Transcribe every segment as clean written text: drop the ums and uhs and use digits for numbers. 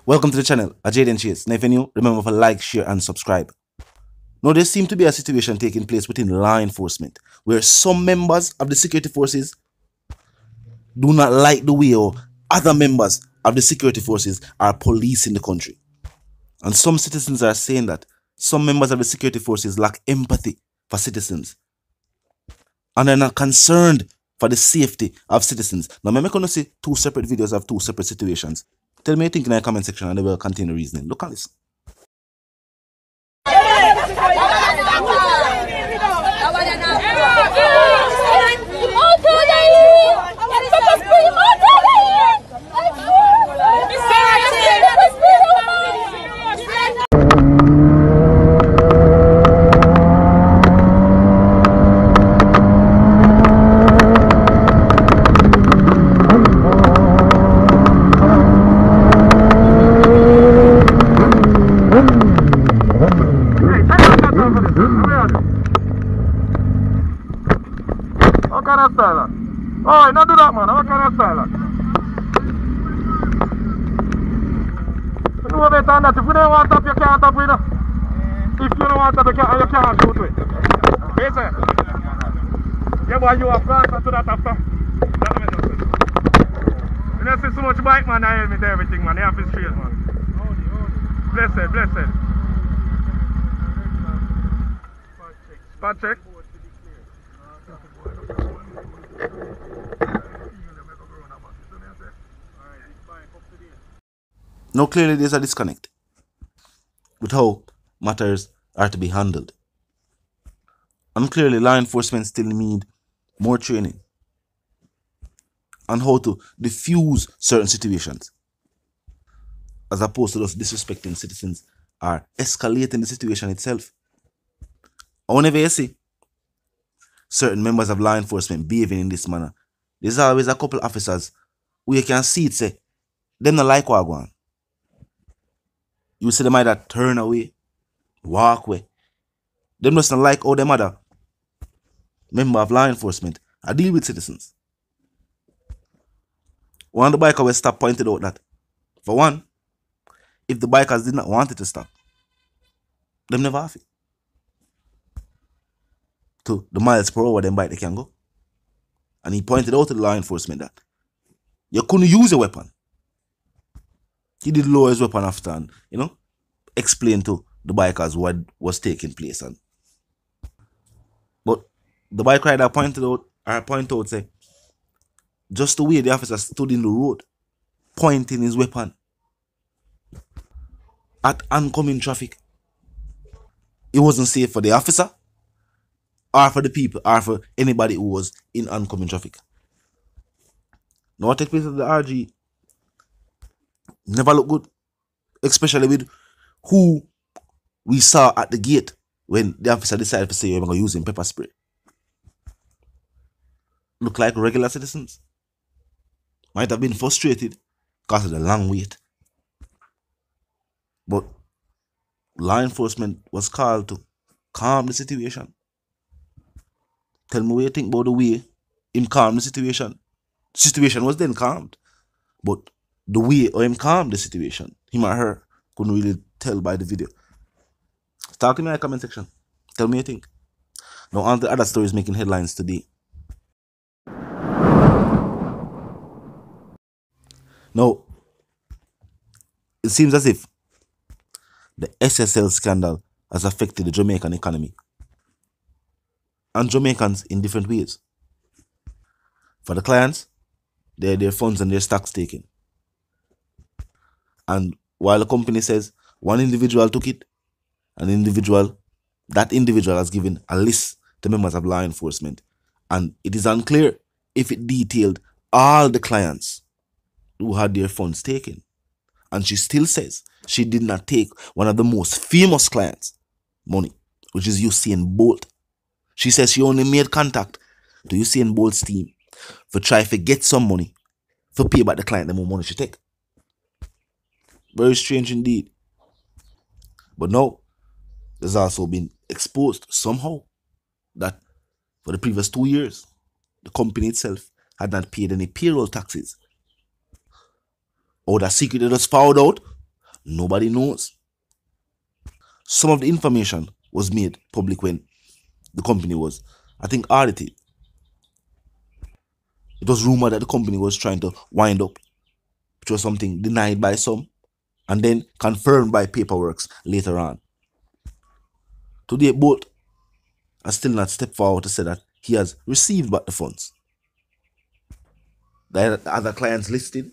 Welcome to the channel, Jaden Chase. Now if you're new, remember to like, share and subscribe. Now there seems to be a situation taking place within law enforcement where some members of the security forces do not like the way or other members of the security forces are policing the country. And some citizens are saying that some members of the security forces lack empathy for citizens and are not concerned for the safety of citizens. Now, I'm going to see two separate videos of two separate situations. Tell me what you think in the comment section and I will continue reasoning. Look at this. What kind of style? Oh, not do that, man. What kind of style? You know better than that. If you don't want to tap, you can't tap with it. If you don't want to tap, you can't shoot with it. Yes, sir. Yeah, boy, you have to answer to that after. That makes no sense. You don't see so much bike, man. I helmet everything, man. They have to straight, man. Blessed, blessed. Spot check. Now clearly there's a disconnect with how matters are to be handled. And clearly law enforcement still need more training on how to diffuse certain situations as opposed to just disrespecting citizens or escalating the situation itself. And whenever you see certain members of law enforcement behaving in this manner, there's always a couple officers who you can see it say, them not like what go on. You see them either turn away, walk away. Them just not like how them other member of law enforcement I deal with citizens. One of the bikers stop pointed out that, for one, if the bikers did not want it to stop, them never have it. To the miles per hour them bike they can go. And he pointed out to the law enforcement that you couldn't use a weapon. He did lower his weapon after and, explain to the bikers what was taking place. But the bike rider pointed out, say, just the way the officer stood in the road, pointing his weapon at oncoming traffic, it wasn't safe for the officer, or for the people, or for anybody who was in oncoming traffic. Now what took place at the RG never looked good, especially with who we saw at the gate when the officer decided to say you're going to use pepper spray. Look like regular citizens. Might have been frustrated because of the long wait. But law enforcement was called to calm the situation. Tell me what you think about the way him calm the situation. The situation was then calmed. But the way him calm the situation, him or her couldn't really tell by the video. Talk to me in the comment section. Tell me what you think. Now on to the other stories making headlines today. Now, it seems as if the SSL scandal has affected the Jamaican economy and Jamaicans in different ways. For the clients, they had their funds and their stocks taken. And while the company says one individual took it, that individual has given a list to members of law enforcement. And it is unclear if it detailed all the clients who had their funds taken. And she still says she did not take one of the most famous clients' money, which is Usain Bolt. She says she only made contact to Usain Bolt's team for try to get some money for pay back the client the more money she take. Very strange indeed. But now, there's also been exposed somehow that for the previous 2 years, the company itself had not paid any payroll taxes. Or that secret just found out Nobody knows. Some of the information was made public when the company was, I think, audited. It was rumored that the company was trying to wind up, which was something denied by some and then confirmed by paperwork later on. Today, both are still not stepped forward to say that he has received back the funds. The other clients listed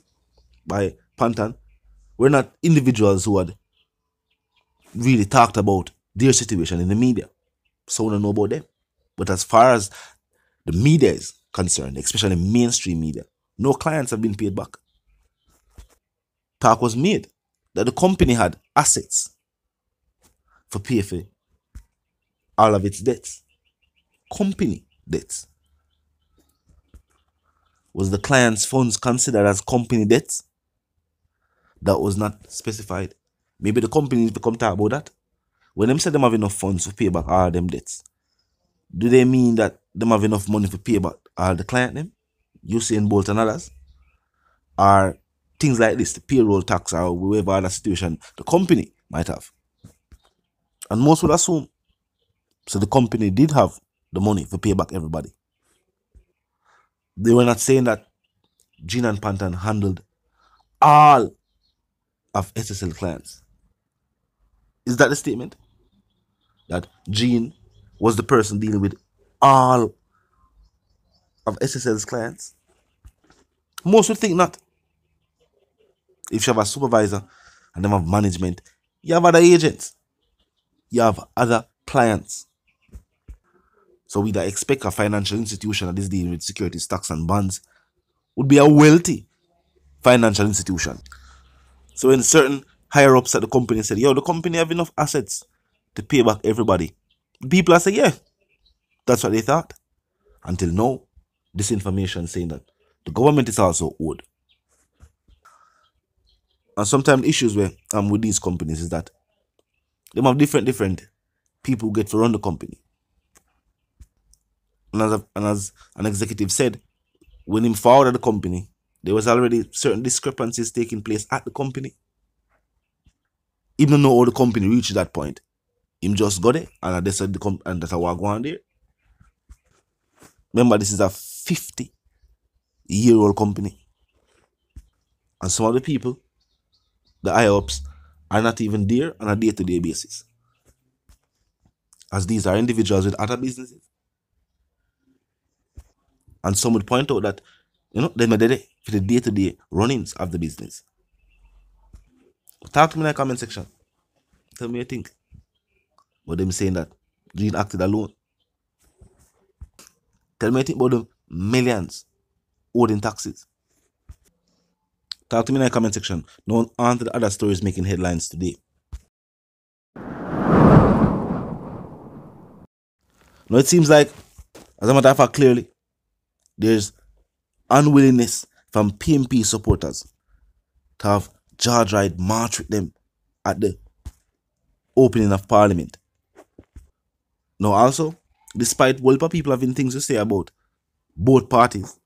by Pantan were not individuals who had really talked about their situation in the media. So we don't know about them. But as far as the media is concerned, especially mainstream media, no clients have been paid back. Talk was made that the company had assets for pay for all of its debts. Company debts. Was the client's funds considered as company debts? That was not specified. Maybe the company needs to come talk about that. When them say them have enough funds to pay back all them debts, do they mean that them have enough money to pay back all the client them? Usain Bolt and others? Or things like this, the payroll tax or whatever other situation the company might have. And most would assume. So the company did have the money to pay back everybody. They were not saying that Gene and Pantan handled all of SSL clients. Is that the statement? That Gene was the person dealing with all of SSL's clients? Most would think not. If you have a supervisor and them have management, you have other agents, you have other clients. So we'd expect a financial institution that is dealing with securities, stocks, and bonds would be a wealthy financial institution. So when certain higher ups at the company said, yo, the company have enough assets to pay back everybody, people are saying, yeah, that's what they thought. Until now, this information saying that the government is also owed. And sometimes issues with these companies is that they have different people who get to run the company. And as an executive said, when him forwarded the company, there was already certain discrepancies taking place at the company. Even though how the company reached that point, him just got it and they said and that's how I go on there. Remember, this is a 50-year-old company. And some of the people, the higher ups, are not even there on a day-to-day basis. As these are individuals with other businesses. And some would point out that, them are there for the day-to-day runnings of the business. Talk to me in the comment section. Tell me what you think. But them saying that Gene acted alone. Tell me what you think about the millions owed in taxes. Talk to me in the comment section. Now on to the other stories making headlines today. Now it seems like, as a matter of fact, clearly, there's unwillingness from PMP supporters to have George Wright march with them at the opening of Parliament. Now also, despite Wolper people having things to say about both parties,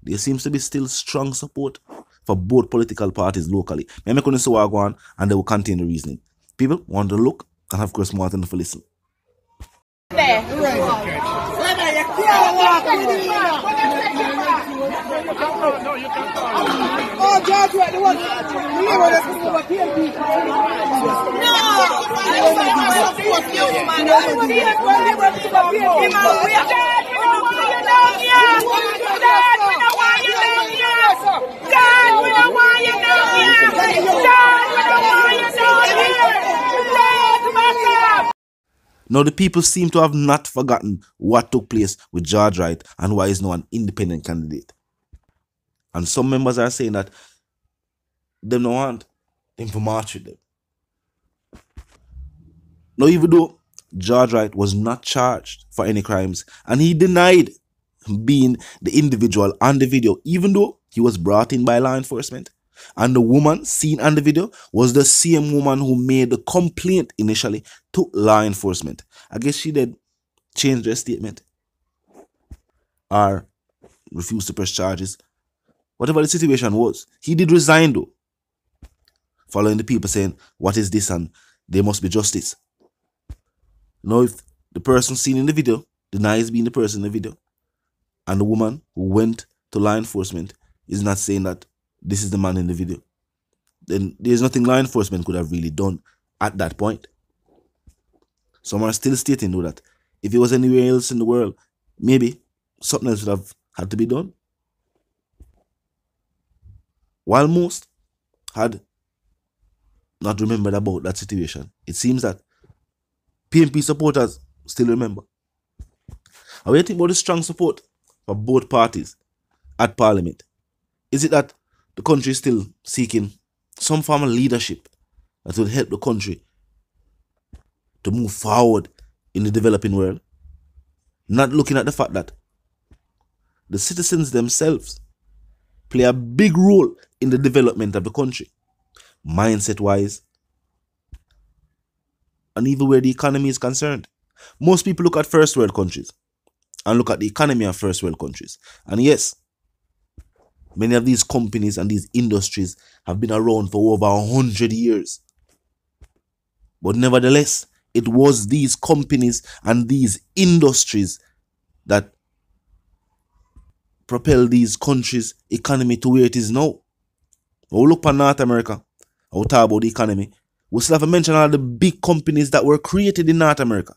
there seems to be still strong support for both political parties locally. I'm going to say what I go on and they will continue the reasoning. People want to look and of course want to listen. Oh, George, what the one? You know what that's over PMP. Now the people seem to have not forgotten what took place with George Wright and why he's now an independent candidate. And some members are saying that they don't want him to march with them. Now, even though George Wright was not charged for any crimes and he denied being the individual on the video, even though he was brought in by law enforcement, and the woman seen on the video was the same woman who made the complaint initially to law enforcement. I guess she did change their statement or refuse to press charges. Whatever the situation was, he did resign though following the people saying, what is this? And there must be justice. Now, if the person seen in the video denies being the person in the video, and the woman who went to law enforcement is not saying that this is the man in the video, then there's nothing law enforcement could have really done at that point. Some are still stating, though, that if it was anywhere else in the world, maybe something else would have had to be done. While most had not remembered about that situation, it seems that PNP supporters still remember. And when you think about the strong support for both parties at Parliament, is it that the country is still seeking some form of leadership that will help the country to move forward in the developing world? Not looking at the fact that the citizens themselves play a big role in the development of the country, mindset-wise, and even where the economy is concerned. Most people look at first world countries and look at the economy of first world countries. And yes, many of these companies and these industries have been around for over 100 years. But nevertheless, it was these companies and these industries that propel these countries' economy to where it is now. When we look at North America, we talk about the economy, we still have to mention all the big companies that were created in North America,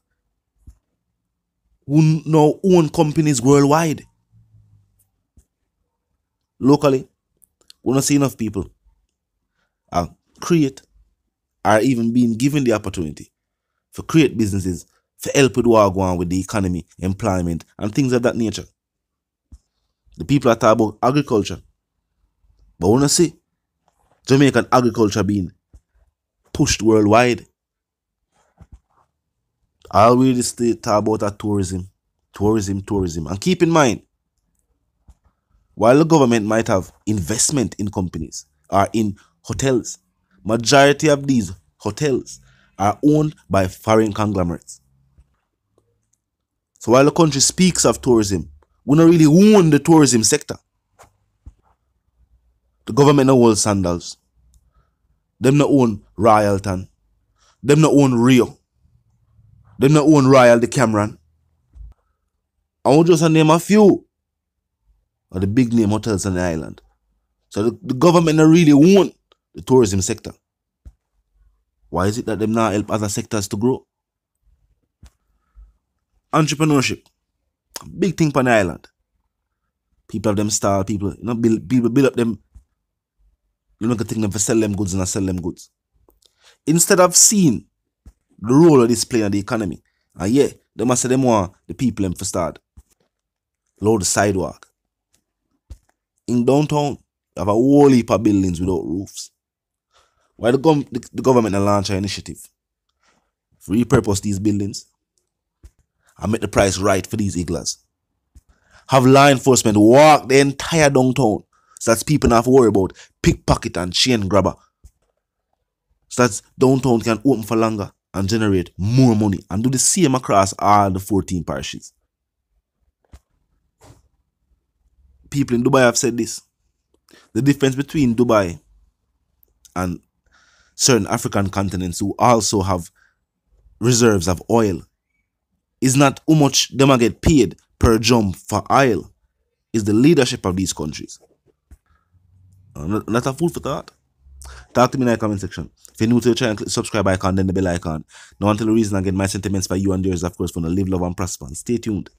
who now own companies worldwide. Locally, we don't see enough people create or even being given the opportunity to create businesses, to help with what go on with the economy, employment, and things of that nature. The people are talking about agriculture, but we don't see Jamaican agriculture being pushed worldwide. I always still talk about tourism. And keep in mind, while the government might have investment in companies or in hotels, majority of these hotels are owned by foreign conglomerates. So while the country speaks of tourism, we don't really own the tourism sector. The government don't own Sandals. Them not own Royalton. Them not own Rio. Them not own Royal the Cameron. I want just to name a few of the big name hotels on the island. So the government not really own the tourism sector. Why is it that them not help other sectors to grow? Entrepreneurship, big thing on the island. People have them style, people build up them. You know, think them for sell them goods and sell them goods. Instead of seeing the role of this play on the economy, and yeah, they must say them want the people them for start load the sidewalk. In downtown, you have a whole heap of buildings without roofs. Why the government launch an initiative to repurpose these buildings and make the price right for these iglas? Have law enforcement walk the entire downtown so that people don't have to worry about pickpocket and chain grabber. So that downtown can open for longer and generate more money and do the same across all the 14 parishes. People in Dubai have said this. The difference between Dubai and certain African continents who also have reserves of oil is not how much them get paid per jump for oil. Is the leadership of these countries. Not a fool for thought. Talk to me in the comment section. If you're new to the channel, click the subscribe icon, then the bell icon. Now until the reason I get my sentiments for you and yours, of course, for to live, love, and prosper. And stay tuned.